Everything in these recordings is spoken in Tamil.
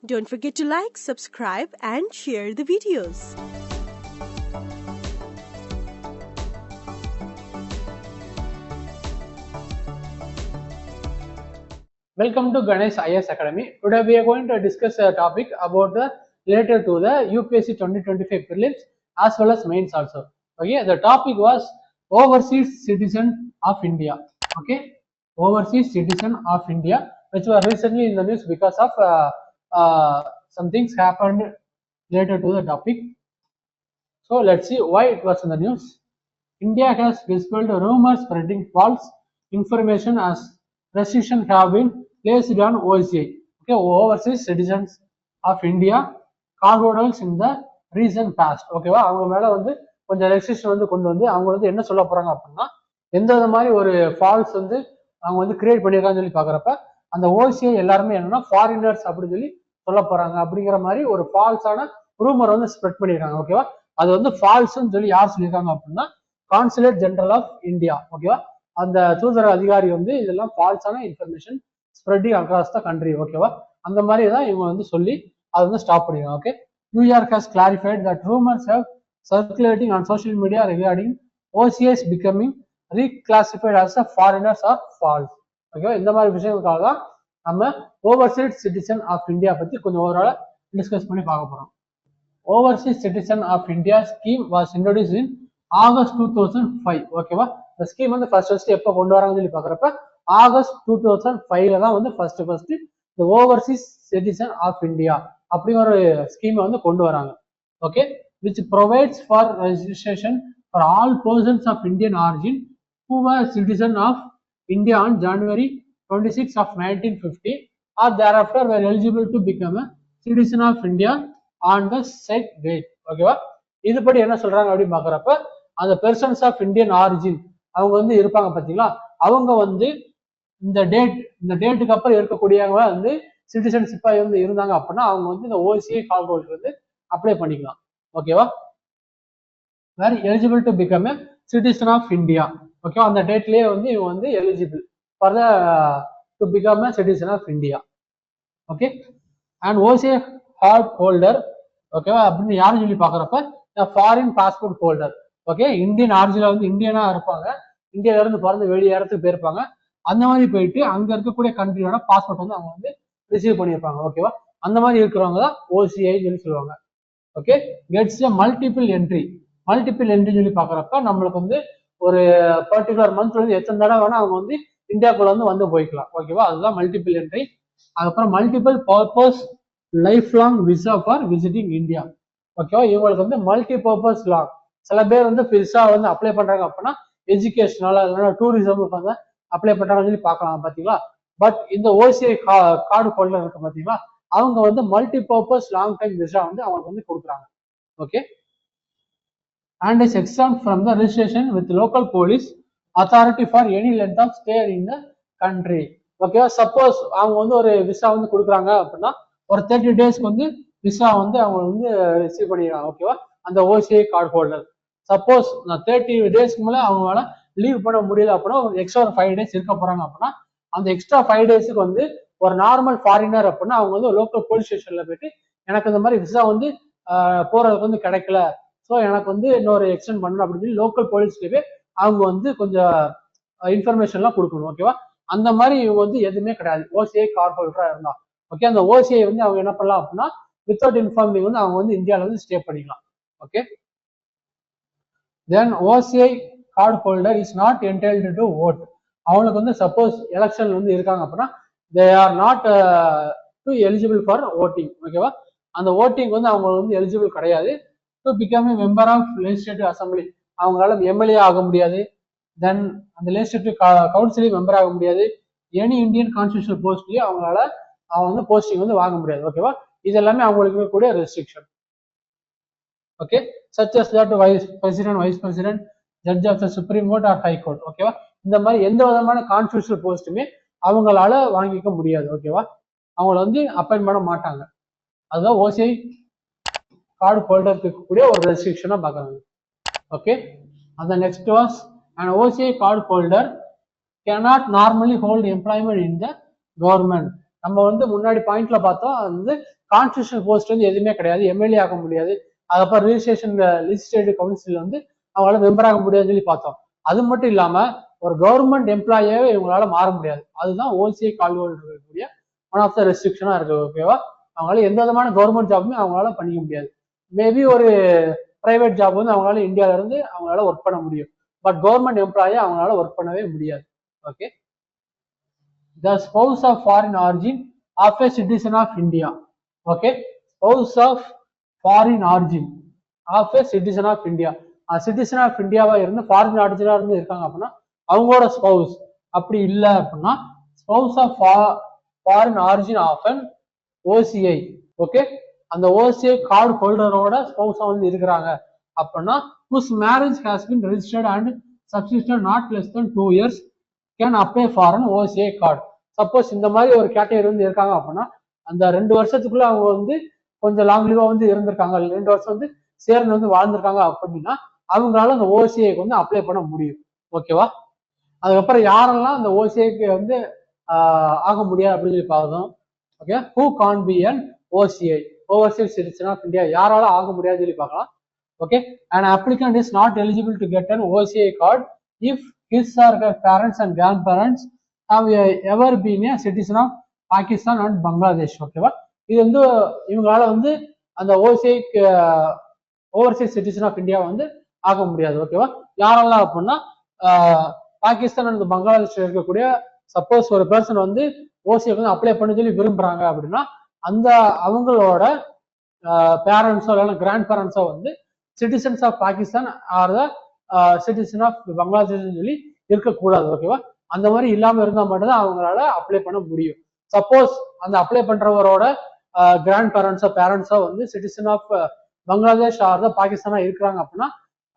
Don't forget to like, subscribe and share the videos. Welcome to Ganesh IS Academy. Today we are going to discuss a topic about the related to the UPSC 2025 prelims as well as mains also. Okay, the topic was overseas citizen of India. Okay, overseas citizen of India, which was recently in the news because of some things happened related to the topic. So let's see why it was in the news. India has dispelled rumors spreading false information as restrictions have been placed on OCI. Okay, overseas citizens of India cardholders in the recent past. ஓகேவா, அவங்க மேல வந்து கொஞ்சம் ரெஸ்ட்ரிக்ஷன் வந்து கொண்டு வந்து அவங்க வந்து என்ன சொல்ல போறாங்க அப்படின்னா, எந்த மாதிரி ஒரு ஃபால்ஸ் வந்து அவங்க வந்து கிரியேட் பண்ணியிருக்கான்னு சொல்லி பாக்குறப்ப அந்த ஓசிஐ எல்லாருமே என்னன்னா ஃபாரினர்ஸ் அப்படின்னு சொல்லி சொல்ல போறாங்க அப்படிங்கிற மாதிரி ஒரு ஃபால்ஸான ரூமர் வந்து ஸ்ப்ரெட் பண்ணியிருக்காங்க. ஓகேவா, அது வந்து ஃபால்ஸ்ன்னு சொல்லி யார் சொல்லியிருக்காங்க அப்படின்னா கான்சுலேட் ஜெனரல் ஆஃப் இந்தியா. ஓகேவா, அந்த தூதர அதிகாரி வந்து இதெல்லாம் ஃபால்ஸான information spreading across the country. ஓகேவா, அந்த மாதிரி தான் இவங்க வந்து சொல்லி அதை வந்து ஸ்டாப் பண்ணிடுவாங்க. Okay, New York has clarified that rumours have circulating on social media regarding OCs becoming reclassified as a foreigners are false. ஓகேவா, இந்த மாதிரி விஷயங்களுக்காக தான் நம்ம ஓவர்சீஸ் சிட்டிசன் ஆஃப் இந்தியா பத்தி கொஞ்சம் ஓவரால் டிஸ்கஸ் பண்ணி பார்க்க போறோம். Overseas Citizen of India scheme was introduced in August 2005. ஓகேவா, இந்த ஸ்கீம் வந்து ஃபர்ஸ்ட் எப்போ கொண்டு வராங்கன்னு சொல்லி பார்க்குறப்ப ஆகஸ்ட் 2005 தான் வந்து ஃபர்ஸ்ட் இந்த ஓவர்சீஸ் சிட்டிசன் ஆஃப் இந்தியா அப்படிங்கிற ஒரு ஸ்கீமை வந்து கொண்டு வராங்க. Okay, which provides for registration for all persons of Indian origin who were citizen of India on January 26 of 1950 or thereafter were eligible to become a citizen of India on the said date. ஓகேவா, இதுபடி என்ன சொல்றாங்க அப்படின்னு பாக்குறப்ப அந்த பெர்சன்ஸ் ஆஃப் இந்தியன் ஆரிஜின் அவங்க வந்து இருப்பாங்க பாத்தீங்களா, அவங்க வந்து இந்த டேட்டுக்கு அப்புறம் இருக்கக்கூடியவங்க வந்து சிட்டிசன்ஷிப்பா வந்து இருந்தாங்க அப்படின்னா அவங்க வந்து இந்த ஓசிஐ கால் ஹோல்டர் வந்து அப்ளை பண்ணிக்கலாம். ஓகேவா, where eligible to become a citizen of India. ஓகேவா, அந்த டேட்லயே வந்து இவங்க வந்து eligible for the to become a citizen of India. Okay, and OCI card holder. ஓகேவா, அப்படின்னு யாரும் சொல்லி பாக்குறப்ப foreign passport holder. Okay, Indian ஆரிஜின்ல வந்து இந்தியனா இருப்பாங்க, இந்தியால இருந்து பிறந்து வெளிய இடத்துக்கு போயிருப்பாங்க, அந்த மாதிரி போயிட்டு அங்க இருக்கக்கூடிய கண்ட்ரியோட பாஸ்போர்ட் வந்து அவங்க வந்து ரிசீவ் பண்ணியிருப்பாங்க. ஓகேவா, அந்த மாதிரி இருக்கிறவங்க தான் ஓசிஐ சொல்லி சொல்லுவாங்க. Okay, gets a multiple entry சொல்லி பாக்குறப்ப நம்மளுக்கு வந்து ஒரு பர்டிகுலர் மந்த்ல இருந்து எத்தனை தடவை வேணா அவங்க வந்து இந்தியாக்குள்ள வந்து போய்க்கலாம். ஓகேவா, அதுதான் மல்டிபிள் என்ட்ரி. அதுக்கப்புறம் multiple purpose life long visa for visiting India. ஓகேவா, இவங்களுக்கு வந்து மல்டி பர்பஸ் லாங், சில பேர் வந்து விசா வந்து அப்ளை பண்றாங்க அப்படின்னா எஜுகேஷனால இல்லைன்னா டூரிசமுக்கு வந்து அப்ளை பண்றாங்கன்னு சொல்லி பார்க்கலாம் பாத்தீங்களா. பட் இந்த ஓசிஐ கார்டு ஹோல்டர் இருக்கு பாத்தீங்களா, அவங்க வந்து multi purpose long time visa வந்து அவங்களுக்கு வந்து கொடுக்குறாங்க. Okay, and is exempt from the registration with local police authority for any length of stay in the country. ஓகேவா, சப்போஸ் அவங்க வந்து ஒரு விசா வந்து கொடுக்குறாங்க அப்படின்னா ஒரு 30 டேஸ்க்கு வந்து விசா வந்து அவங்க வந்து ரிசீவ் பண்ணிடுறாங்க. ஓகேவா, அந்த ஓசிஐ கார்டு ஹோல்டர். சப்போஸ் 30 டேஸ்க்கு மேல அவங்களால லீவ் பண்ண முடியல அப்படின்னா எக்ஸ்ட்ரா ஒரு 5 டேஸ் இருக்க போறாங்க அப்படின்னா அந்த எக்ஸ்ட்ரா 5 டேஸ்க்கு வந்து ஒரு நார்மல் ஃபாரினர் அப்படின்னா அவங்க வந்து லோக்கல் போலீஸ் ஸ்டேஷன்ல போயிட்டு எனக்கு இந்த மாதிரி விசா வந்து போறதுக்கு வந்து கிடைக்கல, ஸோ எனக்கு வந்து இன்னொரு எக்ஸ்டெண்ட் பண்ணணும் அப்படின்னு சொல்லி லோக்கல் போலீஸ்லயே அவங்க வந்து கொஞ்சம் இன்ஃபர்மேஷன்லாம் கொடுக்கணும். ஓகேவா, அந்த மாதிரி இவங்க வந்து எதுவுமே கிடையாது ஓசிஐ கார்டு ஹோல்டரா இருந்தா. ஓகே, அந்த ஓசிஐ வந்து அவங்க என்ன பண்ணலாம் அப்படின்னா வித்தவுட் இன்ஃபார்மிங் வந்து அவங்க வந்து இந்தியாவில வந்து ஸ்டே பண்ணிக்கலாம். Okay, then OCI card holder is not entitled to vote. அவங்களுக்கு வந்து சப்போஸ் எலெக்ஷன்ல வந்து இருக்காங்க அப்படின்னா they are not to eligible for voting. ஓகேவா, அந்த ஓட்டிங் வந்து அவங்க வந்து எலிஜிபிள் கிடையாது. To become a member of legislative assembly, அவங்களால எம்எல்ஏ ஆக முடியாது. தென் அந்த லெஜிஸ்லேட்டிவ் கவுன்சிலையும் மெம்பர் ஆக முடியாது. எனி இந்தியன் கான்ஸ்டிடியூஷனல் போஸ்ட்லயும் அவங்களால அவங்க வந்து போஸ்டிங் வந்து வாங்க முடியாது. ஓகேவா, இது எல்லாமே அவங்களுக்கு இருக்கக்கூடிய restriction. Okay, such as that vice president judge of the supreme court or high court. ஓகேவா, இந்த மாதிரி எந்த விதமான கான்ஸ்டிடியூஷனல் போஸ்ட்டுமே அவங்களால வாங்கிக்க முடியாது. ஓகேவா, அவங்கள வந்து அப்பாயின்ட் பண்ண மாட்டாங்க. அதுதான் ஓசிஐ கார்டு ஹோல்டருக்கு இருக்கக்கூடிய ஒரு ரெஸ்ட்ரிக்ஷனா பாக்குறாங்க. ஓகே, அந்த next was an OCI card holder cannot normally hold employment in the government. நம்ம வந்து முன்னாடி பாயிண்ட்ல பார்த்தோம் வந்து கான்ஸ்டியூஷனல் போஸ்ட் வந்து எதுவுமே கிடையாது, எம்எல்ஏ ஆக முடியாது, அதுக்கப்புறம் லெஜிஸ்லேட்டிவ் கவுன்சில் வந்து அவங்களால மெம்பர் ஆக முடியாதுன்னு சொல்லி பார்த்தோம். அது மட்டும் இல்லாம ஒரு கவர்மெண்ட் எம்ப்ளாயியாவே இவங்களால மாற முடியாது. அதுதான் ஓசிஐ கால்கோல் இருக்கக்கூடிய ஒன் ஆஃப் த ரெஸ்ட்ரிக்ஷனா இருக்கு. ஓகேவா, அவங்களால எந்த விதமான கவர்மெண்ட் ஜாபுமே அவங்களால பண்ணிக்க முடியாது. மேபி ஒரு பிரைவேட் ஜாப் வந்து அவங்களால இந்தியாவில இருந்து அவங்களால ஒர்க் பண்ண முடியும், பட் கவர்மெண்ட் எம்ப்ளாயை அவங்களால ஒர்க் பண்ணவே முடியாது. Okay, the spouse of foreign origin of a citizen of India. Okay, spouse of foreign origin of a citizen of India. Citizen of இந்தியாவா இருந்து ஃபாரின் ஆரிஜினா இருந்து இருக்காங்க அப்படின்னா அவங்களோட ஸ்பவுஸ். அப்படி இல்லை அப்படின்னா spouse of foreign origin of an OCI. Okay, அந்த ஓசிஐ கார்டு ஹோல்டரோட ஸ்பவுஸா வந்து இருக்கிறாங்க அப்படின்னா whose marriage has been registered and subsisted not less than 2 years can apply for an OCI card. Suppose இந்த மாதிரி ஒரு கேட்டகரி வந்து இருக்காங்க அப்படின்னா அந்த 2 வருஷத்துக்குள்ள அவங்க வந்து கொஞ்சம் லாங் லீவா வந்து இருந்திருக்காங்க, 2 வருஷம் வந்து சேர்ந்து வந்து வாழ்ந்திருக்காங்க அப்படின்னா அவங்களால அந்த ஓசிஐக்கு வந்து அப்ளை பண்ண முடியும். ஓகேவா, அதுக்கப்புறம் யாரெல்லாம் அந்த ஓசிஐக்கு வந்து ஆக முடியாது அப்படின்னு சொல்லி பார்த்தோம். Okay, who can't be an OCI, overseas citizen of India, யாரால ஆக முடியாதுன்னு சொல்லி பார்க்கலாம். Okay, an applicant is not eligible to get an OCI card if his or her parents and grandparents have ever been a citizen of Pakistan and Bangladesh. ஓகேவா, இது வந்து இவங்களால வந்து அந்த OCI overseas citizen of India வந்து ஆக முடியாது. ஓகேவா, யாரெல்லாம் அப்படின்னா பாகிஸ்தான் அண்ட் பங்களாதேஷ்ல இருக்கக்கூடிய சப்போஸ் ஒரு பர்சன் வந்து ஓசிஐ வந்து அப்ளை பண்ணி சொல்லி விரும்புறாங்க அப்படின்னா அந்த அவங்களோட பேரண்ட்ஸோ இல்லைன்னா கிராண்ட் பேரண்ட்ஸோ வந்து citizens of Pakistan or the citizen of Bangladesh சொல்லி இருக்கக்கூடாது. ஓகேவா, அந்த மாதிரி இல்லாம இருந்தா மட்டும்தான் அவங்களால அப்ளை பண்ண முடியும். சப்போஸ் அந்த அப்ளை பண்றவரோட கிராண்ட் பேரண்ட்ஸோ வந்து citizen of Bangladesh or the பாகிஸ்தானா இருக்கிறாங்க அப்படின்னா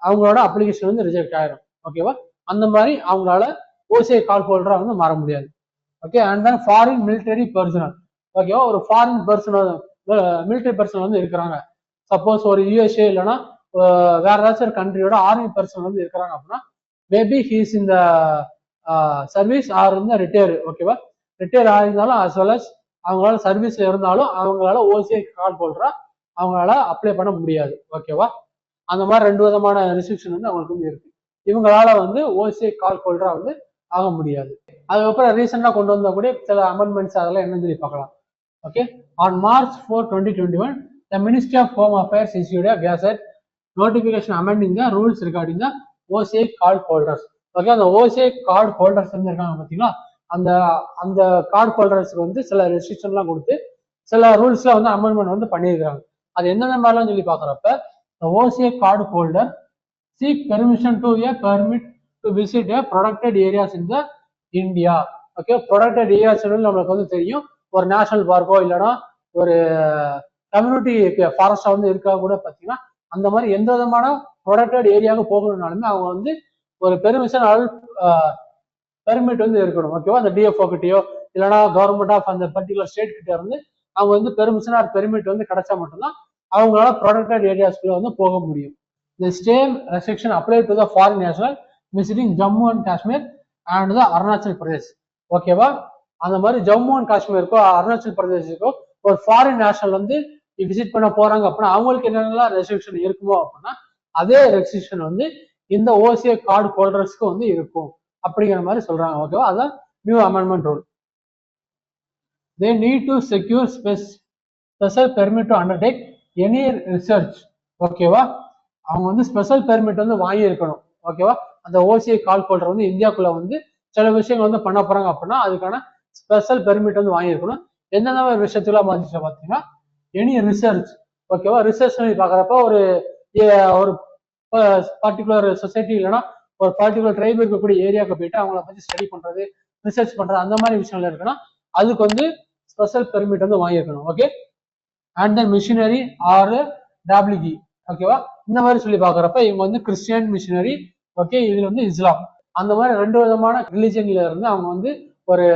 அவங்களோட அப்ளிகேஷன் வந்து ரிஜெக்ட் ஆயிரும். ஓகேவா, அந்த மாதிரி அவங்களால ஓசிஐ கார்டு ஹோல்டரா வந்து மாற முடியாது. Okay, and then foreign military personal. ஓகேவா, ஒரு ஃபாரின் பர்சனல் மிலிட்டரி பர்சனல் வந்து இருக்கிறாங்க, சப்போஸ் ஒரு யூஎஸ்ஏ இல்லைன்னா வேற ஏதாச்சும் ஒரு கண்ட்ரியோட ஆர்மி பர்சனல் வந்து இருக்கிறாங்க அப்படின்னா மேபி ஹீஸ் இந்த சர்வீஸ் ஆர் இந்த ரிட்டையர். ஓகேவா, ரிட்டையர் ஆயிருந்தாலும் அஸ் வெல் அஸ் அவங்களால சர்வீஸ்ல இருந்தாலும் அவங்களால ஓசிஐ கார்டு ஹோல்டரா அவங்களால அப்ளை பண்ண முடியாது. ஓகேவா, அந்த மாதிரி 2 விதமான ரெஸ்ட்ரிக்ஷன் வந்து அவங்களுக்கு வந்து இருக்கு. இவங்களால வந்து ஓசிஐ கார்டு ஹோல்டரா வந்து ஆக முடியாது. அதுக்கப்புறம் ரீசெண்டா கொண்டு வந்த கூட சில அமெண்ட்மெண்ட்ஸ் அதெல்லாம் என்னன்னு சொல்லி பார்க்கலாம். Okay, on March 4, 2021 the Ministry of Home Affairs issued a gazette notification amending the rules regarding the OCI card holders. Okay, அந்த OCI கார்டு ஹோல்டர்ஸ் வந்து இருக்காங்க பார்த்தீங்களா, அந்த அந்த கார்டு ஹோல்டர்ஸ்க்கு வந்து சில ரெஸ்ட்ரிக்ஷன்லாம் கொடுத்து சில ரூல்ஸ்ல வந்து அமெண்ட்மெண்ட் வந்து பண்ணியிருக்காங்க. அது என்னென்ன மாதிரிலாம் சொல்லி பார்க்குறப்ப OCI card holder seek permission to a permit to visit a protected areas in the India. Okay, protected areas நம்மளுக்கு வந்து தெரியும், ஒரு நேஷனல் பார்க்கோ இல்லைன்னா ஒரு கம்யூனிட்டி ஃபாரஸ்டா வந்து இருக்கா கூட பார்த்தீங்கன்னா அந்த மாதிரி எந்த விதமான ப்ரொடக்டட் ஏரியாவுக்கு போகணும்னாலுமே அவங்க வந்து ஒரு பெர்மிட் வந்து இருக்கணும். ஓகேவா, அந்த டிஎஃப்ஓ கிட்டயோ இல்லைன்னா கவர்மெண்ட் ஆஃப் அந்த பர்டிகுலர் ஸ்டேட் கிட்ட இருந்து அவங்க வந்து பெர்மிஷன் ஆர் பெர்மிட் வந்து கிடைச்சா மட்டும்தான் அவங்களால ப்ரொடக்டட் ஏரியாஸ்குள்ள வந்து போக முடியும். The same restriction applied to the foreign national visiting Jammu and Kashmir and the Arunachal Pradesh. ஓகேவா, அந்த மாதிரி ஜம்மு அண்ட் காஷ்மீருக்கோ அருணாச்சல் பிரதேசுக்கோ ஒரு ஃபாரின் நேஷனல் வந்து விசிட் பண்ண போறாங்க அப்படின்னா அவங்களுக்கு என்னென்னலாம் ரெஸ்ட்ரிக்ஷன் இருக்குமோ அப்படின்னா அதே ரெஸ்ட்ரிக்ஷன் வந்து இந்த ஓசிஐ கார்டு ஹோல்டர்ஸ்க்கு வந்து இருக்கும் அப்படிங்கிற மாதிரி சொல்றாங்க. ஓகேவா, அதான் new amendment rule. They need to secure special permit to undertake any research. ஓகேவா, அவங்க வந்து ஸ்பெஷல் பெர்மிட் வந்து வாங்கி இருக்கணும். ஓகேவா, அந்த ஓசிஐ கார்டு ஹோல்டர் வந்து இந்தியாக்குள்ள வந்து சில விஷயங்கள் வந்து பண்ண போறாங்க அப்படின்னா அதுக்கான ஸ்பெஷல் பெர்மிட் வந்து வாங்கியிருக்கணும். எந்தெந்த விஷயத்துல பாதிச்சு பார்த்தீங்கன்னா எனி ரிசர்ச். ஓகேவா, ரிசர்ச் பார்க்குறப்ப ஒரு பர்டிகுலர் சொசைட்டி இல்லைன்னா ஒரு பர்டிகுலர் ட்ரைப் இருக்கக்கூடிய ஏரியாவுக்கு போயிட்டு அவங்கள பத்தி ஸ்டடி பண்றது ரிசர்ச் பண்றது அந்த மாதிரி விஷயங்கள் இருக்குன்னா அதுக்கு வந்து ஸ்பெஷல் பெர்மிட் வந்து வாங்கியிருக்கணும். Okay, and then missionary or WG. ஓகேவா, இந்த மாதிரி சொல்லி பார்க்குறப்ப இவங்க வந்து கிறிஸ்டியன் மிஷினரி. ஓகே, இதுல வந்து இஸ்லாம். அந்த மாதிரி 2 விதமான ரிலிஜன்ல இருந்து அவங்க வந்து ஒரு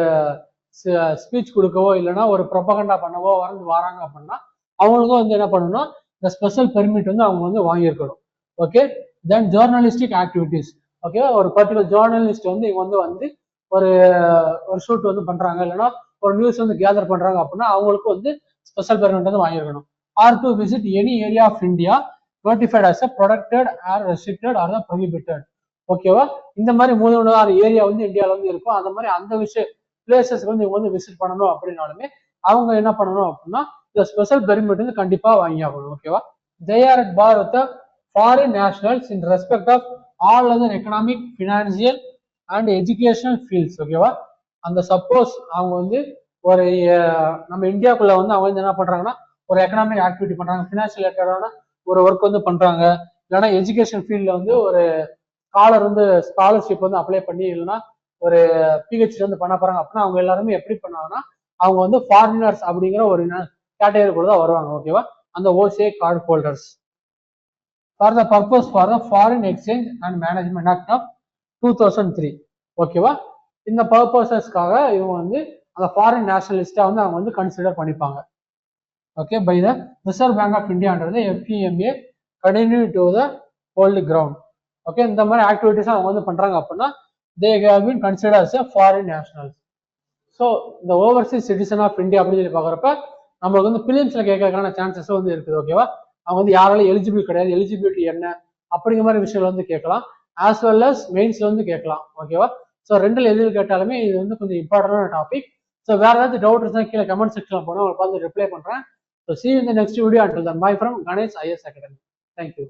ஸ்பீச் கொடுக்கவோ இல்லைன்னா ஒரு ப்ரொபகண்டா பண்ணவோ வராங்க அப்படின்னா அவங்களுக்கும் வந்து என்ன பண்ணணும், இந்த ஸ்பெஷல் பெர்மிட் வந்து அவங்க வந்து வாங்கியிருக்கணும். ஓகே, தென் ஜேர்னலிஸ்டிக் ஆக்டிவிட்டிஸ். ஓகே, ஒரு பர்டிகுலர் ஜேர்னலிஸ்ட் வந்து இவங்க வந்து ஒரு ஷூட் வந்து பண்றாங்க இல்லைன்னா ஒரு நியூஸ் வந்து கேதர் பண்றாங்க அப்படின்னா அவங்களுக்கு வந்து ஸ்பெஷல் பெர்மிட் வந்து வாங்கியிருக்கணும். Or to visit any area of India notified as a protected or restricted or the prohibited. ஓகேவா, இந்த மாதிரி 3 ஏரியா வந்து இந்தியாவில் வந்து இருக்கும். அந்த மாதிரி அந்த பிளேசஸ் வந்து இவங்க வந்து விசிட் பண்ணணும் அப்படின்னாலுமே அவங்க என்ன பண்ணணும் அப்படின்னா இந்த ஸ்பெஷல் பெர்மிட் வந்து கண்டிப்பா வாங்கி ஆகணும். ஓகேவா, they are at par with foreign nationals in respect of all other economic, financial and educational fields. ஓகேவா, அந்த சப்போஸ் அவங்க வந்து ஒரு நம்ம இந்தியாவுக்குள்ள வந்து அவங்க வந்து என்ன பண்றாங்கன்னா ஒரு எக்கனாமிக் ஆக்டிவிட்டி பண்றாங்க, ஃபினான்ஷியல் ரிலேட்டடான ஒரு ஒர்க் வந்து பண்றாங்க, இல்லைன்னா எஜுகேஷன் ஃபீல்ட்ல வந்து ஒரு ஸ்காலர் வந்து ஸ்காலர்ஷிப் வந்து அப்ளை பண்ணி இல்லைன்னா ஒரு பிஹெச்டி வந்து பண்ண போறாங்க அப்படின்னா அவங்க எல்லாருமே எப்படி பண்ணாங்கன்னா அவங்க வந்து ஃபாரினர்ஸ் அப்படிங்கிற ஒரு கேட்டகரி கூட தான் வருவாங்க. ஓகேவா, அந்த OCI card holders for the purpose for the foreign exchange and management act of 2003. ஓகேவா, இந்த பர்பஸஸ்க்காக இவங்க வந்து அந்த ஃபாரின் நேஷனலிஸ்டா வந்து அவங்க வந்து கன்சிடர் பண்ணிப்பாங்க. Okay, by the Reserve Bank of இந்தியான்றது FEMA continue to the hold ground. Okay, இந்த மாதிரி ஆக்டிவிட்டிஸ் அவங்க வந்து பண்றாங்க அப்படின்னா they have been considered as a foreign nationals. So இந்த ஓவர்சீஸ் சிட்டிசன் ஆஃப் இந்தியா அப்படின்னு சொல்லி பார்க்குறப்ப நம்மளுக்கு வந்து பிலிம்ஸ்ல கேட்கறதுக்கான சான்சஸ் வந்து இருக்குது. ஓகேவா, அவங்க வந்து யாராலும் எலிஜிபிள் கிடையாது, எலிஜிபிலிட்டி என்ன அப்படிங்கிற மாதிரி விஷயங்கள் வந்து கேட்கலாம், ஆஸ் வெல் அஸ் மெயின்ஸ்ல வந்து கேட்கலாம். ஓகேவா, ஸோ ரெண்டில் எதில் கேட்டாலுமே இது வந்து கொஞ்சம் இம்பார்ட்டன்டான டாபிக். ஸோ வேற ஏதாவது டவுட் இருந்தால் கீழே கமெண்ட் செக்ஷன்ல போனால் உங்களுக்கு பார்த்து ரிப்ளை பண்றேன். So see you in the next video. Until then, bye from Ganesh IAS Academy. Thank you.